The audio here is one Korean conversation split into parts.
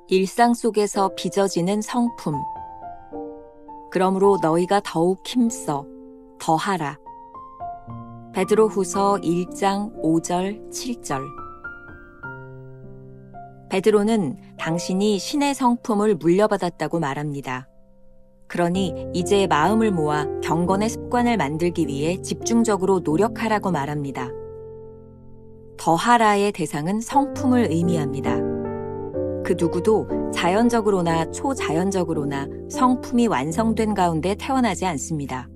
일상 속에서 빚어지는 성품. 그러므로 너희가 더욱 힘써 더하라. 베드로후서 1장 5절 7절. 베드로는 당신이 신의 성품을 물려받았다고 말합니다. 그러니 이제 마음을 모아 경건의 습관을 만들기 위해 집중적으로 노력하라고 말합니다. 더하라의 대상은 성품을 의미합니다. 그 누구도 자연적으로나 초자연적으로나 성품이 완성된 가운데 태어나지 않습니다.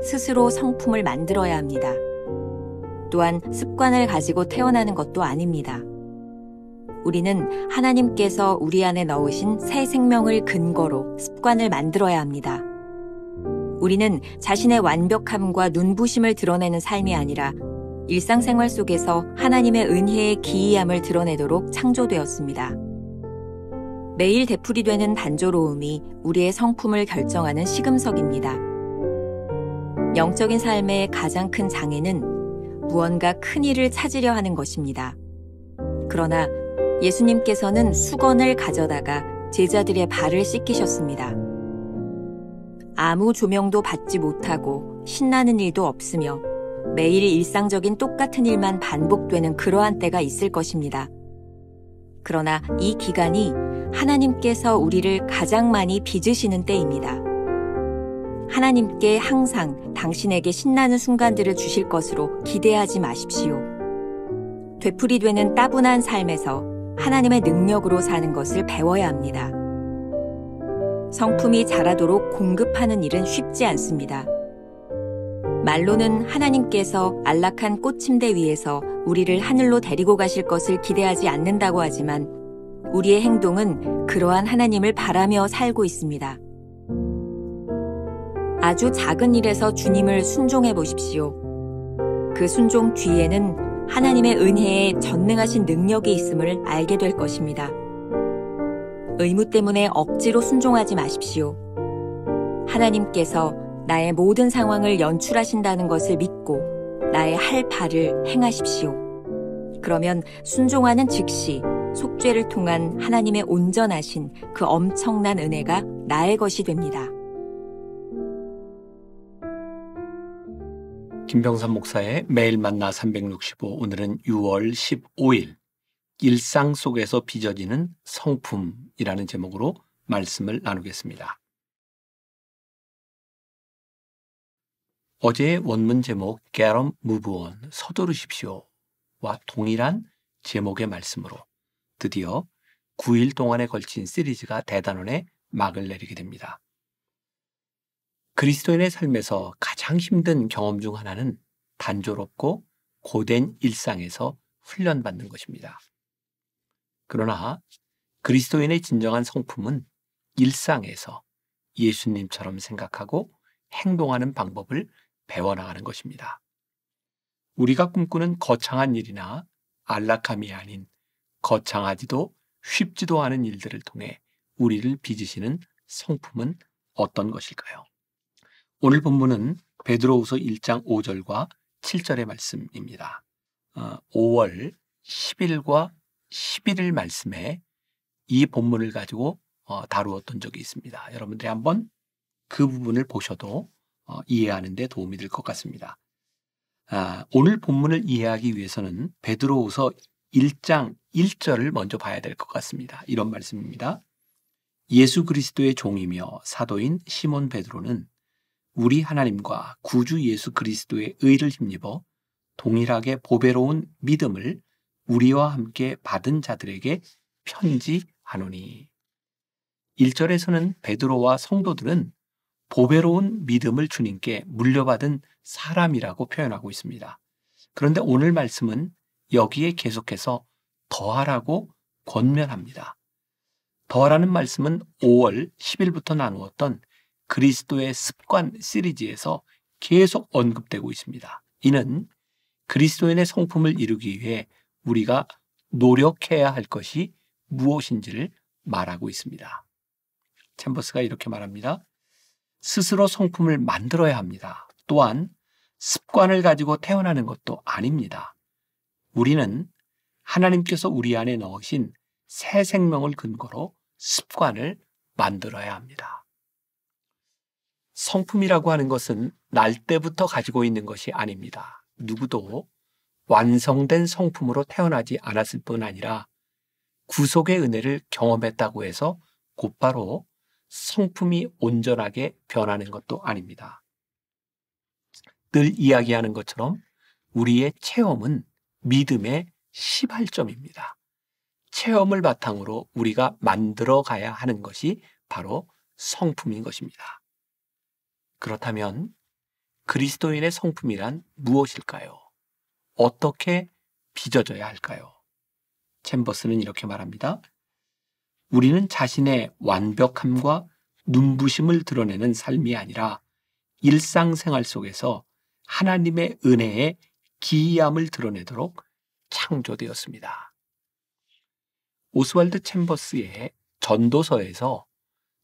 스스로 성품을 만들어야 합니다. 또한 습관을 가지고 태어나는 것도 아닙니다. 우리는 하나님께서 우리 안에 넣으신 새 생명을 근거로 습관을 만들어야 합니다. 우리는 자신의 완벽함과 눈부심을 드러내는 삶이 아니라 일상생활 속에서 하나님의 은혜의 기이함을 드러내도록 창조되었습니다. 매일 되풀이되는 단조로움이 우리의 성품을 결정하는 시금석입니다. 영적인 삶의 가장 큰 장애는 무언가 큰 일을 찾으려 하는 것입니다. 그러나 예수님께서는 수건을 가져다가 제자들의 발을 씻기셨습니다. 아무 조명도 받지 못하고 신나는 일도 없으며 매일 일상적인 똑같은 일만 반복되는 그러한 때가 있을 것입니다. 그러나 이 기간이 하나님께서 우리를 가장 많이 빚으시는 때입니다. 하나님께 항상 당신에게 신나는 순간들을 주실 것으로 기대하지 마십시오. 되풀이되는 따분한 삶에서 하나님의 능력으로 사는 것을 배워야 합니다. 성품이 자라도록 공급하는 일은 쉽지 않습니다. 말로는 하나님께서 안락한 꽃침대 위에서 우리를 하늘로 데리고 가실 것을 기대하지 않는다고 하지만 우리의 행동은 그러한 하나님을 바라며 살고 있습니다. 아주 작은 일에서 주님을 순종해 보십시오. 그 순종 뒤에는 하나님의 은혜에 전능하신 능력이 있음을 알게 될 것입니다. 의무 때문에 억지로 순종하지 마십시오. 하나님께서 나의 모든 상황을 연출하신다는 것을 믿고 나의 할 바를 행하십시오. 그러면 순종하는 즉시 속죄를 통한 하나님의 온전하신 그 엄청난 은혜가 나의 것이 됩니다. 김병삼 목사의 매일 만나 365, 오늘은 6월 15일 일상 속에서 빚어지는 성품이라는 제목으로 말씀을 나누겠습니다. 어제의 원문 제목 Get up, move on, 서두르십시오와 동일한 제목의 말씀으로 드디어 9일 동안에 걸친 시리즈가 대단원에 막을 내리게 됩니다. 그리스도인의 삶에서 가장 힘든 경험 중 하나는 단조롭고 고된 일상에서 훈련받는 것입니다. 그러나 그리스도인의 진정한 성품은 일상에서 예수님처럼 생각하고 행동하는 방법을 배워나가는 것입니다. 우리가 꿈꾸는 거창한 일이나 안락함이 아닌 거창하지도 쉽지도 않은 일들을 통해 우리를 빚으시는 성품은 어떤 것일까요? 오늘 본문은 베드로후서 1장 5절과 7절의 말씀입니다. 5월 10일과 11일 말씀에 이 본문을 가지고 다루었던 적이 있습니다. 여러분들이 한번 그 부분을 보셔도 이해하는 데 도움이 될 것 같습니다. 오늘 본문을 이해하기 위해서는 베드로후서 1장 1절을 먼저 봐야 될 것 같습니다. 이런 말씀입니다. 예수 그리스도의 종이며 사도인 시몬 베드로는 우리 하나님과 구주 예수 그리스도의 의를 힘입어 동일하게 보배로운 믿음을 우리와 함께 받은 자들에게 편지하노니. 1절에서는 베드로와 성도들은 보배로운 믿음을 주님께 물려받은 사람이라고 표현하고 있습니다. 그런데 오늘 말씀은 여기에 계속해서 더하라고 권면합니다. 더하라는 말씀은 5월 10일부터 나누었던 그리스도의 습관 시리즈에서 계속 언급되고 있습니다. 이는 그리스도인의 성품을 이루기 위해 우리가 노력해야 할 것이 무엇인지를 말하고 있습니다. 챔버스가 이렇게 말합니다. 스스로 성품을 만들어야 합니다. 또한 습관을 가지고 태어나는 것도 아닙니다. 우리는 하나님께서 우리 안에 넣으신 새 생명을 근거로 습관을 만들어야 합니다. 성품이라고 하는 것은 날 때부터 가지고 있는 것이 아닙니다. 누구도 완성된 성품으로 태어나지 않았을 뿐 아니라 구속의 은혜를 경험했다고 해서 곧바로 성품이 온전하게 변하는 것도 아닙니다. 늘 이야기하는 것처럼 우리의 체험은 믿음의 시발점입니다. 체험을 바탕으로 우리가 만들어 가야 하는 것이 바로 성품인 것입니다. 그렇다면 그리스도인의 성품이란 무엇일까요? 어떻게 빚어져야 할까요? 챔버스는 이렇게 말합니다. 우리는 자신의 완벽함과 눈부심을 드러내는 삶이 아니라 일상생활 속에서 하나님의 은혜의 기이함을 드러내도록 창조되었습니다. 오스왈드 챔버스의 전도서에서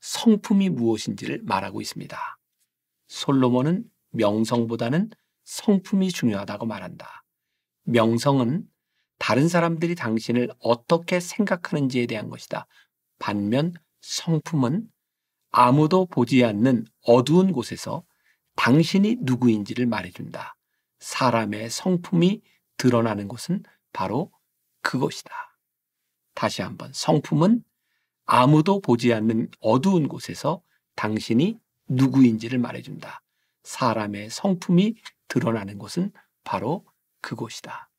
성품이 무엇인지를 말하고 있습니다. 솔로몬은 명성보다는 성품이 중요하다고 말한다. 명성은 다른 사람들이 당신을 어떻게 생각하는지에 대한 것이다. 반면 성품은 아무도 보지 않는 어두운 곳에서 당신이 누구인지를 말해준다. 사람의 성품이 드러나는 곳은 바로 그것이다. 다시 한번, 성품은 아무도 보지 않는 어두운 곳에서 당신이 누구인지를 말해준다. 사람의 성품이 드러나는 곳은 바로 그곳이다.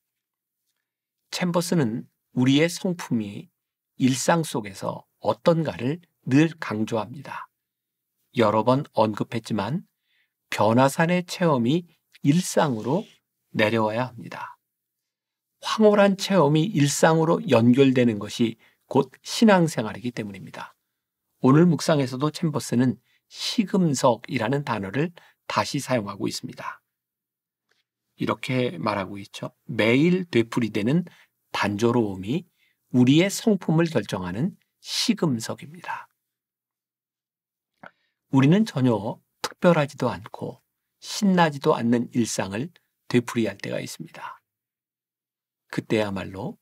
챔버스는 우리의 성품이 일상 속에서 어떤가를 늘 강조합니다. 여러 번 언급했지만 변화산의 체험이 일상으로 내려와야 합니다. 황홀한 체험이 일상으로 연결되는 것이 곧 신앙생활이기 때문입니다. 오늘 묵상에서도 챔버스는 시금석이라는 단어를 다시 사용하고 있습니다. 이렇게 말하고 있죠. 매일 되풀이되는 단조로움이 우리의 성품을 결정하는 시금석입니다. 우리는 전혀 특별하지도 않고 신나지도 않는 일상을 되풀이할 때가 있습니다. 그때야말로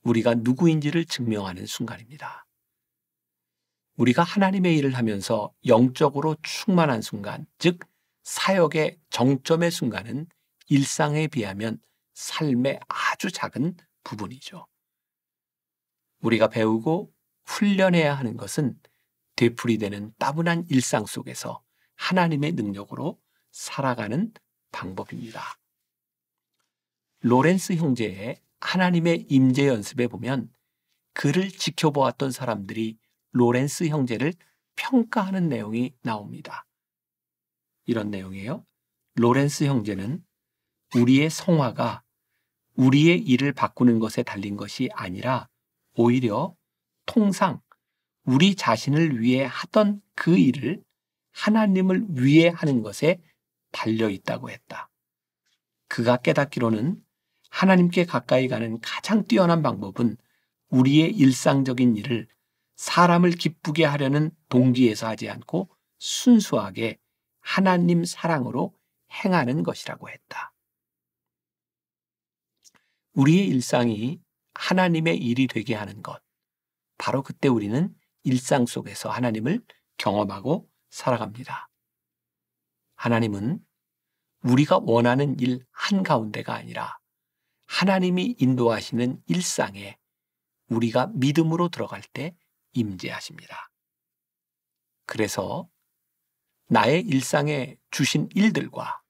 우리가 누구인지를 증명하는 순간입니다. 우리가 하나님의 일을 하면서 영적으로 충만한 순간, 즉 사역의 정점의 순간은 일상에 비하면 삶의 아주 작은 부분이죠. 우리가 배우고 훈련해야 하는 것은 되풀이되는 따분한 일상 속에서 하나님의 능력으로 살아가는 방법입니다. 로렌스 형제의 하나님의 임재 연습에 보면 그를 지켜보았던 사람들이 로렌스 형제를 평가하는 내용이 나옵니다. 이런 내용이에요. 로렌스 형제는 우리의 성화가 우리의 일을 바꾸는 것에 달린 것이 아니라 오히려 통상 우리 자신을 위해 하던 그 일을 하나님을 위해 하는 것에 달려 있다고 했다. 그가 깨닫기로는 하나님께 가까이 가는 가장 뛰어난 방법은 우리의 일상적인 일을 사람을 기쁘게 하려는 동기에서 하지 않고 순수하게 하나님 사랑으로 행하는 것이라고 했다. 우리의 일상이 하나님의 일이 되게 하는 것, 바로 그때 우리는 일상 속에서 하나님을 경험하고 살아갑니다. 하나님은 우리가 원하는 일 한가운데가 아니라 하나님이 인도하시는 일상에 우리가 믿음으로 들어갈 때 임재하십니다. 그래서 나의 일상에 주신 일들과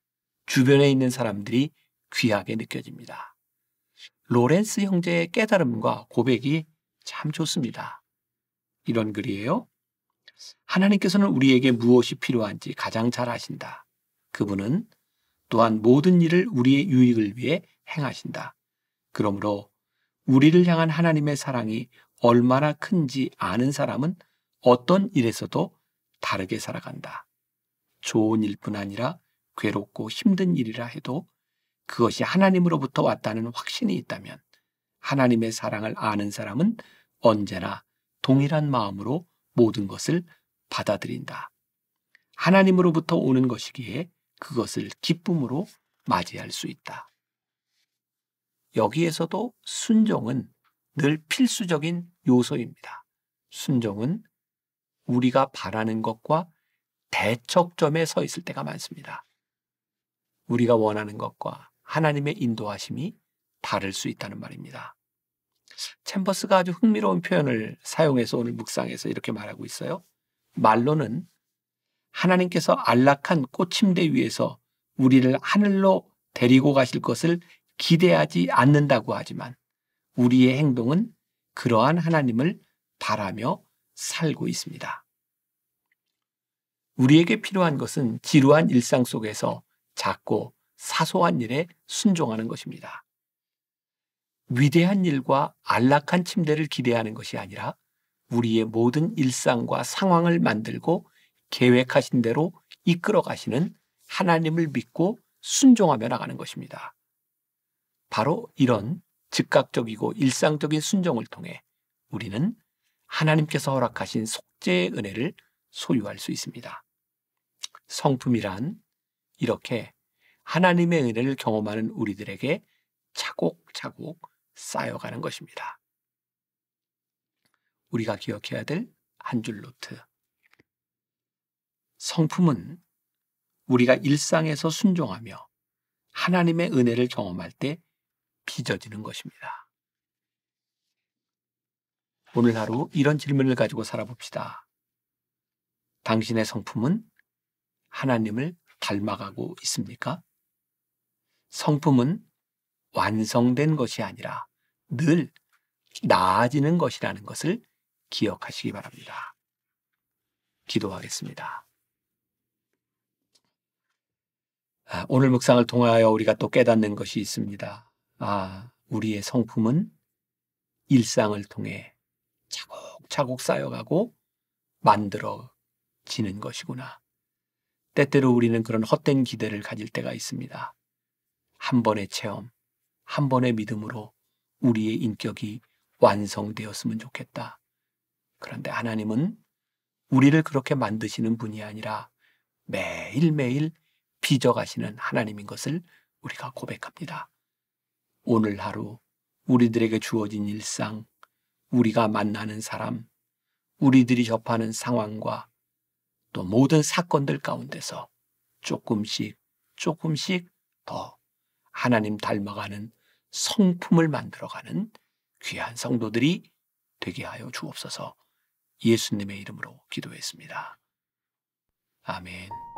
주변에 있는 사람들이 귀하게 느껴집니다. 로렌스 형제의 깨달음과 고백이 참 좋습니다. 이런 글이에요. 하나님께서는 우리에게 무엇이 필요한지 가장 잘 아신다. 그분은 또한 모든 일을 우리의 유익을 위해 행하신다. 그러므로 우리를 향한 하나님의 사랑이 얼마나 큰지 아는 사람은 어떤 일에서도 다르게 살아간다. 좋은 일뿐 아니라 괴롭고 힘든 일이라 해도 그것이 하나님으로부터 왔다는 확신이 있다면 하나님의 사랑을 아는 사람은 언제나 동일한 마음으로 모든 것을 받아들인다. 하나님으로부터 오는 것이기에 그것을 기쁨으로 맞이할 수 있다. 여기에서도 순종은 늘 필수적인 요소입니다. 순종은 우리가 바라는 것과 대척점에 서 있을 때가 많습니다. 우리가 원하는 것과 하나님의 인도하심이 다를 수 있다는 말입니다. 챔버스가 아주 흥미로운 표현을 사용해서 오늘 묵상에서 이렇게 말하고 있어요. 말로는 하나님께서 안락한 꽃침대 위에서 우리를 하늘로 데리고 가실 것을 기대하지 않는다고 하지만 우리의 행동은 그러한 하나님을 바라며 살고 있습니다. 우리에게 필요한 것은 지루한 일상 속에서 작고 사소한 일에 순종하는 것입니다. 위대한 일과 안락한 침대를 기대하는 것이 아니라 우리의 모든 일상과 상황을 만들고 계획하신 대로 이끌어 가시는 하나님을 믿고 순종하며 나가는 것입니다. 바로 이런 즉각적이고 일상적인 순종을 통해 우리는 하나님께서 허락하신 속죄의 은혜를 소유할 수 있습니다. 성품이란 이렇게 하나님의 은혜를 경험하는 우리들에게 차곡차곡 쌓여가는 것입니다. 우리가 기억해야 될 한 줄 노트. 성품은 우리가 일상에서 순종하며 하나님의 은혜를 경험할 때 빚어지는 것입니다. 오늘 하루 이런 질문을 가지고 살아봅시다. 당신의 성품은 하나님을 닮아가고 있습니까? 성품은 완성된 것이 아니라 늘 나아지는 것이라는 것을 기억하시기 바랍니다. 기도하겠습니다. 오늘 묵상을 통하여 우리가 또 깨닫는 것이 있습니다. 우리의 성품은 일상을 통해 차곡차곡 쌓여가고 만들어지는 것이구나. 때때로 우리는 그런 헛된 기대를 가질 때가 있습니다. 한 번의 체험, 한 번의 믿음으로 우리의 인격이 완성되었으면 좋겠다. 그런데 하나님은 우리를 그렇게 만드시는 분이 아니라 매일매일 빚어가시는 하나님인 것을 우리가 고백합니다. 오늘 하루 우리들에게 주어진 일상, 우리가 만나는 사람, 우리들이 접하는 상황과 또 모든 사건들 가운데서 조금씩 더 하나님 닮아가는 성품을 만들어가는 귀한 성도들이 되게 하여 주옵소서. 예수님의 이름으로 기도했습니다. 아멘.